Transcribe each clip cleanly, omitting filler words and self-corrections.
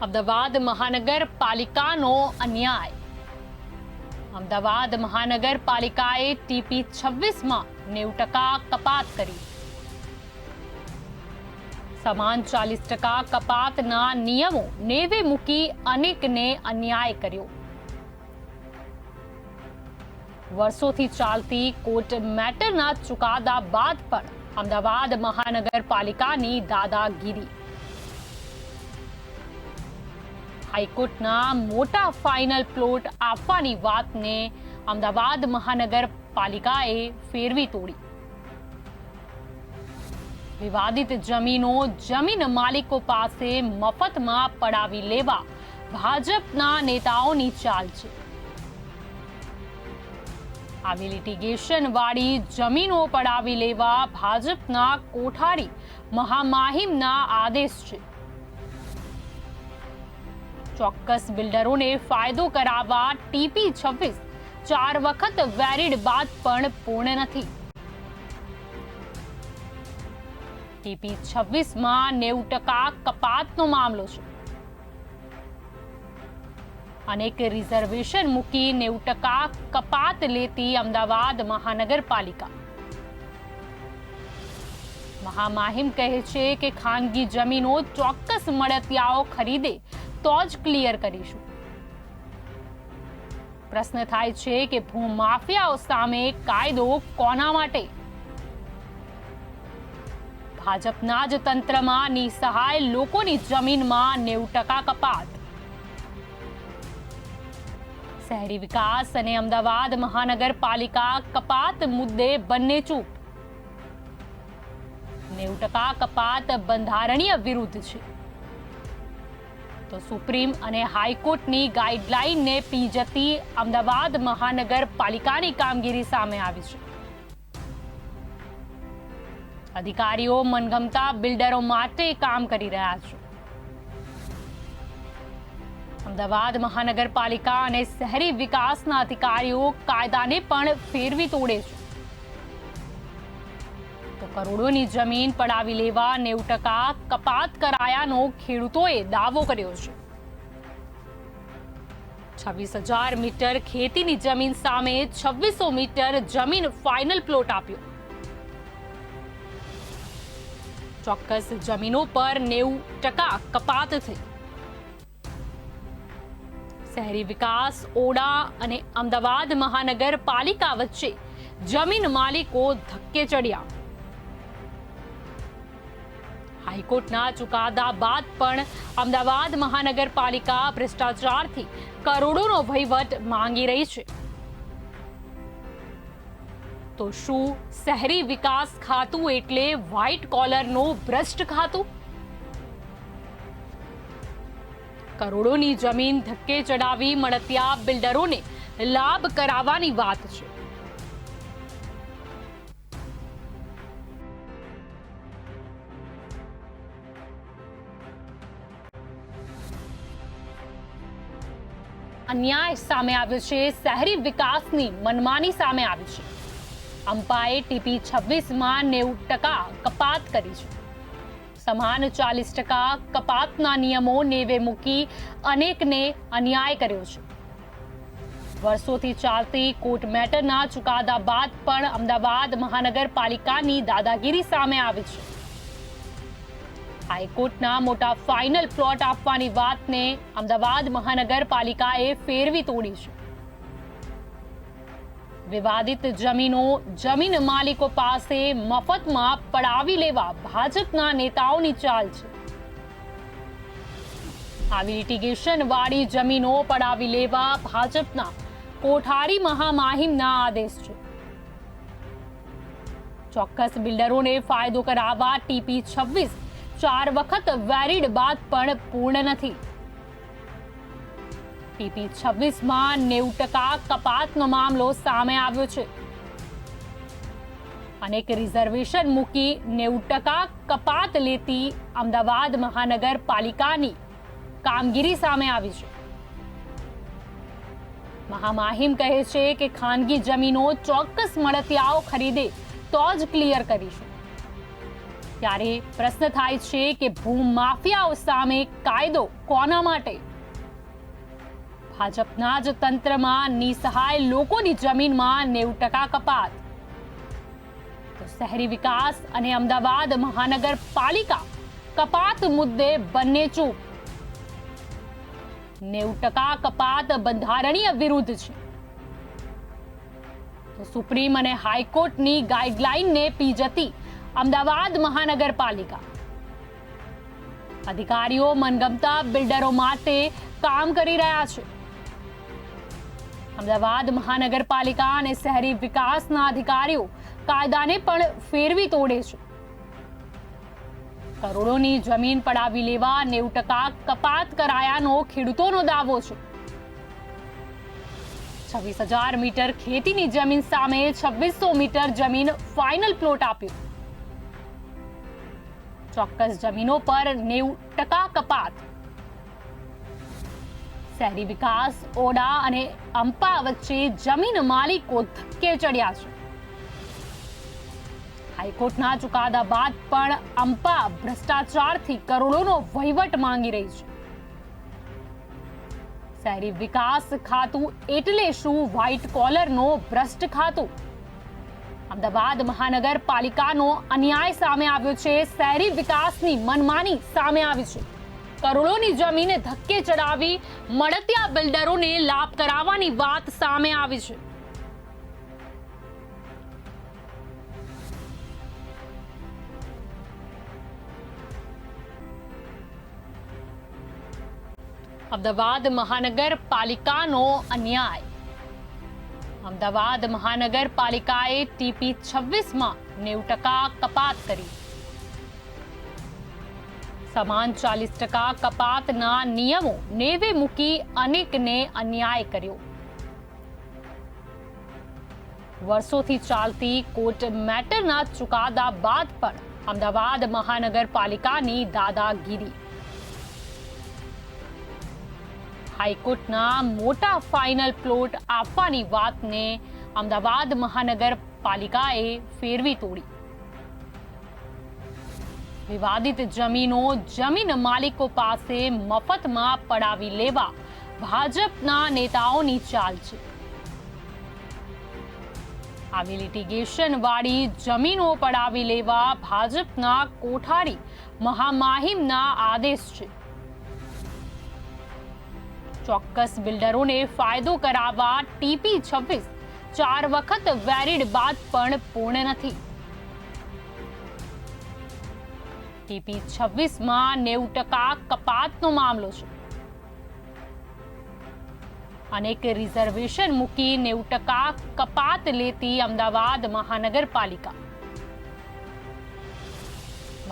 અમદાવાદ મહાનગરપાલિકાનો અન્યાય. અમદાવાદ મહાનગરપાલિકાએ ટીપી 26માં 90% કપાત કરી. સમાન 40% કપાતના નિયમો નેવે મૂકી અનેકને અન્યાય કર્યો. વર્ષોથી ચાલતી કોર્ટ મેટરના ચુકાદા બાદ પણ અમદાવાદ મહાનગરપાલિકાની દાદાગીરી. હાઈકોર્ટના મોટા ફાઇનલ પ્લોટ આપવાની વાતને અમદાવાદ મહાનગરપાલિકાએ ફેરવી તોડી. વિવાદિત જમીનો જમીન માલિકો પાસે મફતમાં પડાવી લેવા ભાજપના નેતાઓની ચાલ છે. આવી લિટિગેશન વાળી જમીનો પડાવી લેવા ભાજપના કોઠારી મહામહિમના આદેશ છે. ચોક્કસ બિલ્ડરોને ફાયદો કરાવવા ટીપી 26 4 વખત વેરીડ બાદ પણ પૂર્ણ નથી. ટીપી 26માં 90% કપાતનો મામલો છે. અનેક રિઝર્વેશન મૂકી 90% કપાત લેતી અમદાવાદ મહાનગરપાલિકા. મહામહિમ કહે છે કે ખાનગી જમીનો ચોક્કસ મળતિયાઓ ખરીદે તો જ ક્લિયર કરીશું. પ્રશ્ન થાય છે કે ભૂમાફિયાઓ સામે કાયદો કોના માટે? ભાજપના જ તંત્રમાં નિસહાય લોકોની જમીનમાં 90% કપાત. શહેરી વિકાસ અને અમદાવાદ મહાનગરપાલિકા કપાત મુદ્દે બંને ચૂપ. 90% કપાત બંધારણીય વિરુદ્ધ છે તો સુપ્રીમ અને હાઈકોર્ટની ગાઈડલાઈનને પી જતી અમદાવાદ મહાનગરપાલિકાની કામગીરી સામે આવી છે. અધિકારીઓ મનગમતા બિલ્ડરો માટે કામ કરી રહ્યા છે. અમદાવાદ મહાનગરપાલિકા અને શહેરી વિકાસના અધિકારીઓ કાયદાને પણ ફેરવી તોડે છે તો કરોડોની જમીન પડાવી લેવા 90% કપાત કરાયાનો ખેડૂતોએ દાવો કર્યો છે. 26,000 મીટર ખેતીની જમીન સામે 2600 મીટર જમીન ફાઇનલ પ્લોટ આપ્યો. ચોક્કસ જમીનો પર 90% કપાત થઈ. શહેરી વિકાસ ઓડા અને અમદાવાદ મહાનગરપાલિકા વચ્ચે જમીન માલિકો ધક્કે ચડ્યા. હાઈકોર્ટના ચુકાદા બાદ પણ અમદાવાદ મહાનગરપાલિકા ભ્રષ્ટાચારથી કરોડોનો વહીવટ માંગી રહી છે. તો શું શહેરી વિકાસ ખાતું એટલે વ્હાઇટ કોલરનું ભ્રષ્ટ ખાતું? કરોડોની જમીન ધક્કે ચડાવી મળતિયા બિલ્ડરોને લાભ કરાવવાની વાત છે. અન્યાય સામે આવ્યો છે. શહેરી વિકાસની મનમાની સામે આવી છે. અંપાએ ટીપી 26માં 90% કપાત કરી છે. સમાન 40% કપાતના નિયમો નેવે મૂકી અનેકને અન્યાય કર્યો છે. વર્ષોથી ચાલતી કોર્ટ મેટરના ચુકાદા બાદ પણ અમદાવાદ મહાનગરપાલિકાની દાદાગીરી સામે આવી છે. હાઈકોર્ટના મોટા ફાઇનલ પ્લોટ આપવાની વાતને અમદાવાદ મહાનગરપાલિકાએ ફેરવી તોડી છે. વિવાદિત જમીનો જમીન માલિકો પાસે મફતમાં પડાવી લેવા ભાજપના નેતાઓની ચાલ છે. આવી લિટિગેશન વાળી જમીનો પડાવી લેવા ભાજપના કોઠારી મહામહિમના આદેશ છે. ચોક્કસ બિલ્ડરોને ફાયદો કરાવવા ટીપી 26 4 વખત વેરીડ બાદ પણ પૂર્ણ નથી. ટીપી 26માં 90% કપાતનો મામલો સામે આવ્યો છે. અનેક રિઝર્વેશન મૂકી 90% કપાત લેતી અમદાવાદ મહાનગરપાલિકાની કામગીરી સામે આવી છે. મહામહિમ કહે છે કે ખાનગી જમીનો ચોક્કસ મળતિયાઓ ખરીદે તો જ ક્લિયર કરીશું. ત્યારે પ્રશ્ન થાય છે કે ભૂમાફિયાઓ સામે કાયદો કોના માટે? ભાજપના જ તંત્રમાં નિસહાય લોકોની જમીનમાં 90% કપાત. તો શહેરી વિકાસ અને અમદાવાદ મહાનગરપાલિકા કપાત મુદ્દે બંને ચૂપ. 90% કપાત બંધારણીય વિરુદ્ધ છે. તો સુપ્રીમ અને હાઈકોર્ટની ગાઈડલાઈનને પી જતી અમદાવાદ મહાનગરપાલિકા. અધિકારીઓ મનગમતા બિલ્ડરો માટે કામ કરી રહ્યા છે. અમદાવાદ મહાનગરપાલિકા અને શહેરી વિકાસના અધિકારીઓ કાયદાને પણ ફેરવી તોડે છે. કરોડોની જમીન પડાવી લેવા 90% કપાત કરાયાનો ખેડૂતોનો દાવો છે. 26,000 મીટર ખેતીની જમીન સામે 2600 મીટર જમીન ફાઇનલ પ્લોટ આપ્યો. ચોક્કસ જમીનો પર 90% કપાત. શહેરી વિકાસ ઓડા અને અંપા વચ્ચે જમીન માલિકો ધક્કે ચડ્યા છે. હાઈકોર્ટના ચુકાદા બાદ પણ અંપા ભ્રષ્ટાચારથી કરોડોનો વહીવટ માંગી રહી છે. શહેરી વિકાસ ખાતું એટલે શું? વ્હાઇટ કોલરનો ભ્રષ્ટ ખાતું. અમદાવાદ મહાનગરપાલિકાનો અન્યાય સામે આવ્યો છે. શહેરી વિકાસની મનમાની સામે આવી છે. કરોડોની જમીને ધક્કે ચડાવી મળતિયા બિલ્ડરોને લાભ કરાવવાની વાત સામે આવી છે. અમદાવાદ મહાનગરપાલિકાનો અન્યાય. અમદાવાદ મહાનગરપાલિકાએ ટીપી 26માં 90% કપાત કરી. સમાન 40% કપાતના નિયમો નેવે મૂકી અનેકને અન્યાય કર્યો. વર્ષોથી ચાલતી કોર્ટ મેટરના ચુકાદા બાદ પણ અમદાવાદ મહાનગરપાલિકાની દાદાગીરી. હાઈકોર્ટના મોટા ફાઇનલ પ્લોટ આપવાની વાતને અમદાવાદ મહાનગરપાલિકાએ ફેરવી તોડી. વિવાદિત જમીનો જમીન માલિકો પાસે મફતમાં પડાવી લેવા ભાજપના નેતાઓની ચાલ છે. આવી લિટિગેશન વાળી જમીનો પડાવી લેવા ભાજપના કોઠારી મહામહિમના આદેશ છે. ચોક્કસ બિલ્ડરોને ફાયદો કરાવવા ટીપી 26 4 વખત વેરીડ બાદ પણ પૂર્ણ નથી. ટીપી 26માં 90% કપાતનો મામલો છે. અનેક રિઝર્વેશન મૂકી 90% કપાત લેતી અમદાવાદ મહાનગરપાલિકા.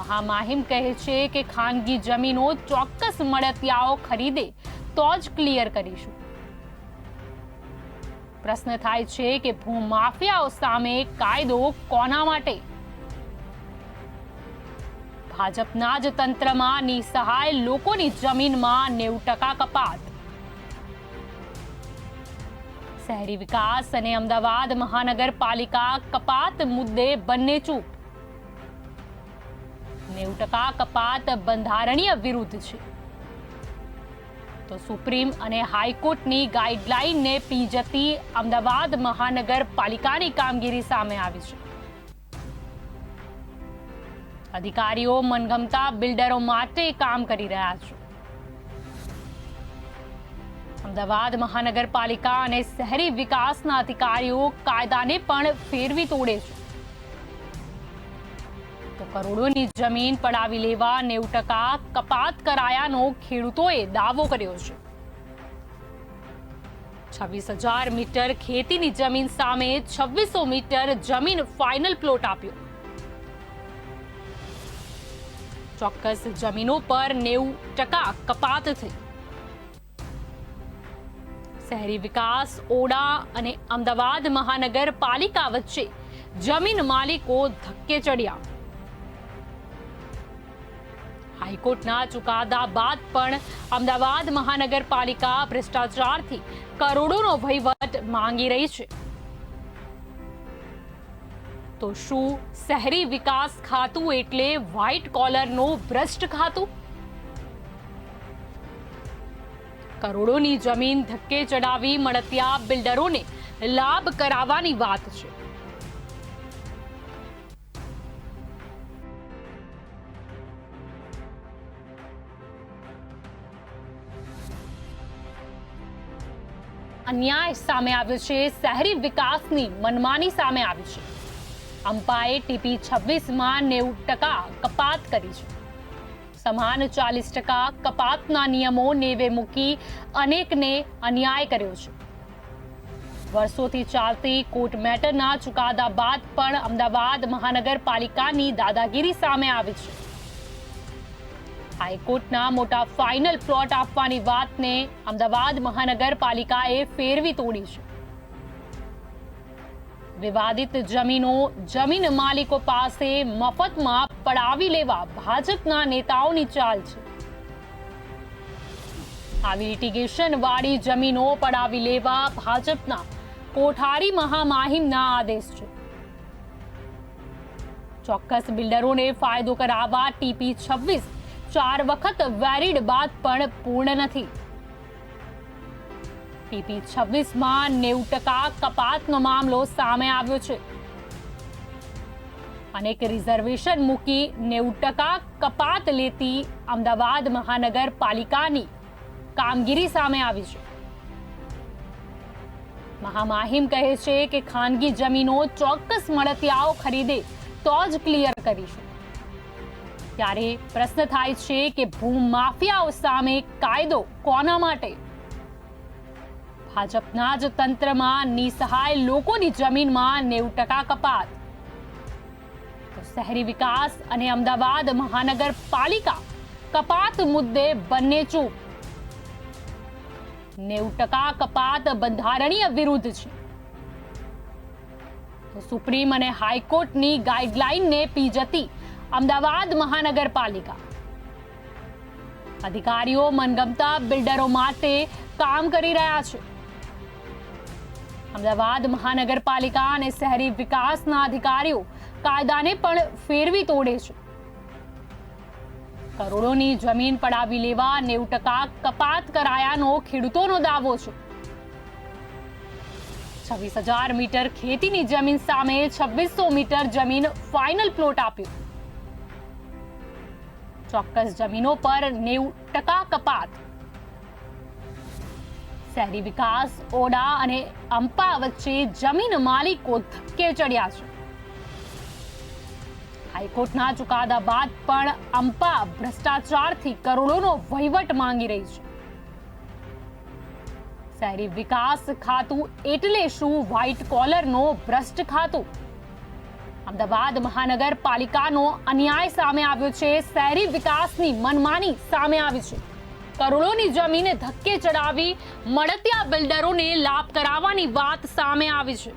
મહામહિમ કહે છે કે ખાનગી જમીનો ચોક્કસ મળતિયાઓ ખરીદે તો જ ક્લિયર કરીશું. પ્રશ્ન થાય છે કે ભૂમાફિયાઓ સામે કાયદો કોના માટે? ભાજપના જ તંત્રમાં નિસહાય લોકોની જમીનમાં 90% કપાત. શહેરી વિકાસ અને અમદાવાદ મહાનગરપાલિકા કપાત મુદ્દે બંને ચૂપ. 90% કપાત બંધારણીય વિરુદ્ધ છે. તો સુપ્રીમ અને હાઈકોર્ટની ગાઈડલાઈનને પી જતી અમદાવાદ મહાનગરપાલિકાની કામગીરી સામે આવી છે. અધિકારીઓ મનગમતા બિલ્ડરો માટે કામ કરી રહ્યા છે. અમદાવાદ મહાનગરપાલિકા અને શહેરી વિકાસના અધિકારીઓ કાયદાને પણ ફેરવી તોડે છે. તો કરોડોની જમીન પડાવી લેવા 90% કપાત કરાયાનો ખેડૂતોએ દાવો કર્યો છે. 26,000 મીટર ખેતીની જમીન સામે 2600 મીટર જમીન ફાઇનલ પ્લોટ આપ્યો. ચોક્કસ જમીનો પર 90% કપાત થઈ. શહેરી વિકાસ ઓડા અને અમદાવાદ મહાનગરપાલિકા વચ્ચે જમીન માલિકો ધક્કે ચડ્યા. હાઈકોર્ટના ચુકાદા બાદ પણ અમદાવાદ મહાનગરપાલિકા ભ્રષ્ટાચારથી કરોડોનો વહીવટ માંગી રહી છે. તો શું શહેરી વિકાસ ખાતું એટલે વ્હાઇટ કોલરનું ભ્રષ્ટ ખાતું? કરોડોની જમીન ધક્કે ચડાવી મળતિયા બિલ્ડરોને લાભ કરાવવાની વાત છે. અન્યાય સામે આવ્યો છે. શહેરી વિકાસની મનમાની સામે આવી છે. અંપાએ ટીપી 26માં 90% કપાત કરી છે. સમાન 40% કપાતના નિયમો નેવે મૂકી અનેકને અન્યાય કર્યો છે. વર્ષોથી ચાલતી કોર્ટ મેટરના ચુકાદા બાદ પણ અમદાવાદ મહાનગરપાલિકાની દાદાગીરી સામે આવી છે. હાઈકોર્ટના મોટા ફાઇનલ પ્લોટ આપવાની વાતને અમદાવાદ મહાનગરપાલિકાએ ફેરવી તોડી છે. વિવાદિત જમીનો જમીન માલિકો પાસે મફતમાં પડાવી લેવા ભાજપના નેતાઓની ચાલ છે. આવી લિટિગેશન વાળી જમીનો પડાવી લેવા ભાજપના કોઠારી મહામહિમના આદેશ છે. ચોક્કસ બિલ્ડરોને ફાયદો કરાવવા ટીપી 26 4 વખત વેરીડ બાદ પણ પૂર્ણ નથી. ટીપી 26માં 90% કપાતનો મામલો સામે આવ્યો છે. અનેક રિઝર્વેશન મૂકી 90% કપાત લેતી અમદાવાદ મહાનગરપાલિકાની કામગીરી સામે આવી છે. મહામહિમ કહે છે કે ખાનગી જમીનો ચોક્કસ મળતિયાઓ ખરીદે તો જ ક્લિયર કરીશું. ત્યારે પ્રશ્ન થાય છે કે ભૂમાફિયાઓ સામે કાયદો કોના માટે? ભાજપના જ તંત્રમાં નિસહાય લોકોની જમીનમાં 90% કપાત. તો શહેરી વિકાસ અને અમદાવાદ મહાનગરપાલિકા કપાત મુદ્દે બંને ચૂપ. 90% કપાત બંધારણીય વિરુદ્ધ છે. તો સુપ્રીમ અને હાઈકોર્ટની ગાઈડલાઈનને પી જતી અમદાવાદ મહાનગરપાલિકા. અધિકારીઓ મનગમતા બિલ્ડરો માટે કામ કરી રહ્યા છે. અમદાવાદ મહાનગરપાલિકા અને શહેરી વિકાસના અધિકારીઓ કાયદાને પણ ફેરવી તોડે છે. કરોડોની જમીન પડાવી લેવા 90% કપાત કરાયાનો ખેડૂતોનો દાવો છે. 26,000 મીટર ખેતીની જમીન સામે 2600 મીટર જમીન ફાઇનલ પ્લોટ આપ્યો. ચોક્કસ જમીનો પર 90% કપાત. શહેરી વિકાસ ઓડા અને અંપા વચ્ચે જમીન માલિકો ધક્કે ચડ્યા છે. હાઈકોર્ટના ચુકાદા બાદ પણ અંપા ભ્રષ્ટાચારથી કરોડોનો વહીવટ માંગી રહી છે. શહેરી વિકાસ ખાતું એટલે શું વ્હાઇટ કોલરનો ભ્રષ્ટ ખાતું? અમદાવાદ મહાનગરપાલિકાનો અન્યાય સામે આવ્યો છે. શહેરી વિકાસની મનમાની સામે આવી છે. કરોડોની જમીન ધક્કે ચડાવી મળતિયા બિલ્ડરોને લાભ કરાવવાની વાત સામે આવી છે.